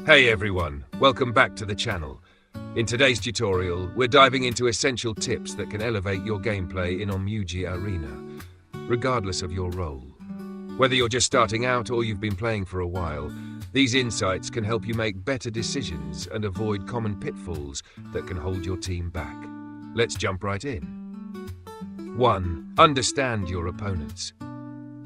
Hey everyone, welcome back to the channel. In today's tutorial, we're diving into essential tips that can elevate your gameplay in Onmyouji Arena, regardless of your role. Whether you're just starting out or you've been playing for a while, these insights can help you make better decisions and avoid common pitfalls that can hold your team back. Let's jump right in. 1. Understand your opponents.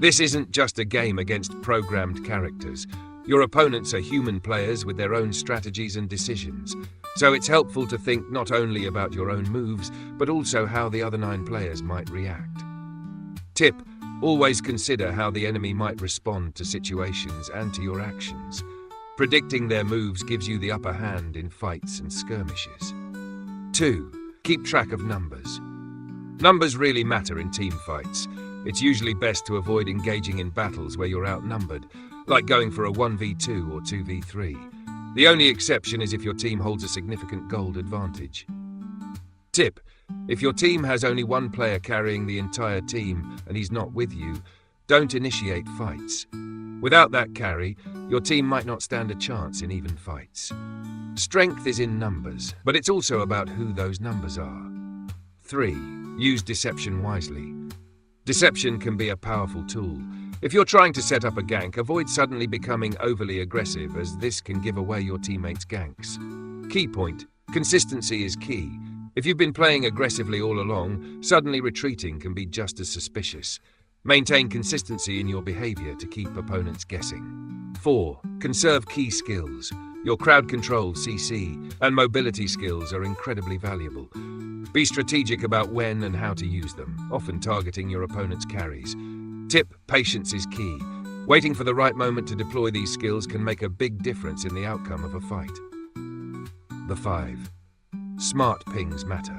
This isn't just a game against programmed characters. Your opponents are human players with their own strategies and decisions, so it's helpful to think not only about your own moves, but also how the other 9 players might react. Tip: always consider how the enemy might respond to situations and to your actions. Predicting their moves gives you the upper hand in fights and skirmishes. 2. Keep track of numbers. Numbers really matter in team fights. It's usually best to avoid engaging in battles where you're outnumbered, like going for a 1v2 or 2v3. The only exception is if your team holds a significant gold advantage. Tip: if your team has only one player carrying the entire team and he's not with you, don't initiate fights. Without that carry, your team might not stand a chance in even fights. Strength is in numbers, but it's also about who those numbers are. 3. Use deception wisely. Deception can be a powerful tool. If you're trying to set up a gank, avoid suddenly becoming overly aggressive, as this can give away your teammates' ganks. Key point: consistency is key. If you've been playing aggressively all along, suddenly retreating can be just as suspicious. Maintain consistency in your behavior to keep opponents guessing. 4. Conserve key skills. Your crowd control, CC, and mobility skills are incredibly valuable. Be strategic about when and how to use them, often targeting your opponent's carries. Tip: patience is key. Waiting for the right moment to deploy these skills can make a big difference in the outcome of a fight. 5. Smart pings matter.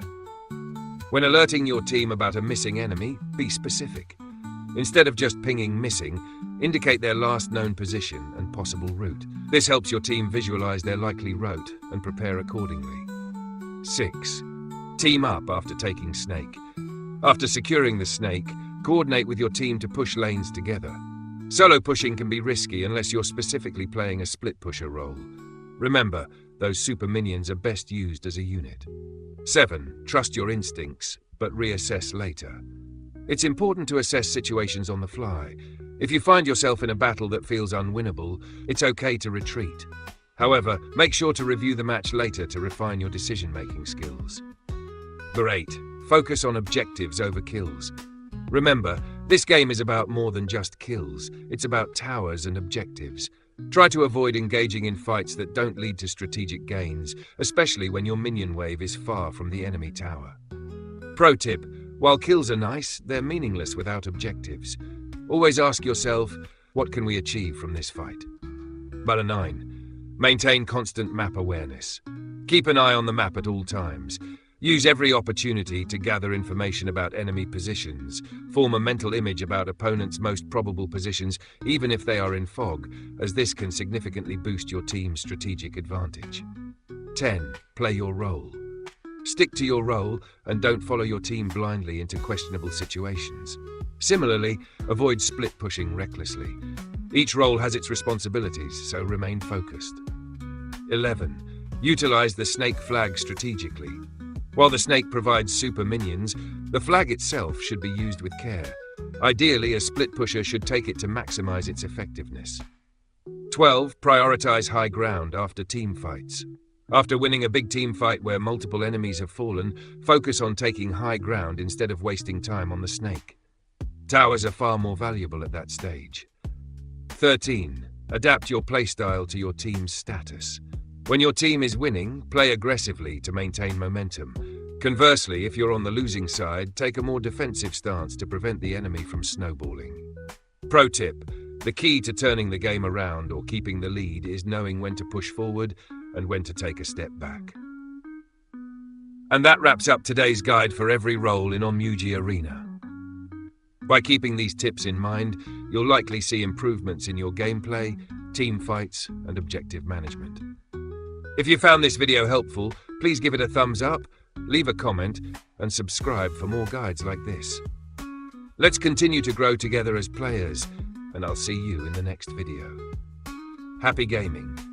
When alerting your team about a missing enemy, be specific. Instead of just pinging missing, indicate their last known position and possible route. This helps your team visualize their likely route and prepare accordingly. 6. Team up after taking snake. After securing the snake, coordinate with your team to push lanes together. Solo pushing can be risky unless you're specifically playing a split pusher role. Remember, those super minions are best used as a unit. 7. Trust your instincts, but reassess later. It's important to assess situations on the fly. If you find yourself in a battle that feels unwinnable, it's okay to retreat. However, make sure to review the match later to refine your decision-making skills. 8. Focus on objectives over kills. Remember, this game is about more than just kills. It's about towers and objectives. Try to avoid engaging in fights that don't lead to strategic gains, especially when your minion wave is far from the enemy tower. Pro tip: while kills are nice, they're meaningless without objectives. Always ask yourself, what can we achieve from this fight? 9. Maintain constant map awareness. Keep an eye on the map at all times. Use every opportunity to gather information about enemy positions. Form a mental image about opponents' most probable positions, even if they are in fog, as this can significantly boost your team's strategic advantage. 10. Play your role. Stick to your role and don't follow your team blindly into questionable situations. Similarly, avoid split pushing recklessly. Each role has its responsibilities, so remain focused. 11. Utilize the snake flag strategically. While the snake provides super minions, the flag itself should be used with care. Ideally, a split pusher should take it to maximize its effectiveness. 12. Prioritize high ground after team fights. After winning a big team fight where multiple enemies have fallen, focus on taking high ground instead of wasting time on the snake. Towers are far more valuable at that stage. 13. Adapt your playstyle to your team's status. When your team is winning, play aggressively to maintain momentum. Conversely, if you're on the losing side, take a more defensive stance to prevent the enemy from snowballing. Pro tip: the key to turning the game around or keeping the lead is knowing when to push forward and when to take a step back. And that wraps up today's guide for every role in Onmyouji Arena. By keeping these tips in mind, you'll likely see improvements in your gameplay, team fights, and objective management. If you found this video helpful, please give it a thumbs up, leave a comment, and subscribe for more guides like this. Let's continue to grow together as players, and I'll see you in the next video. Happy gaming!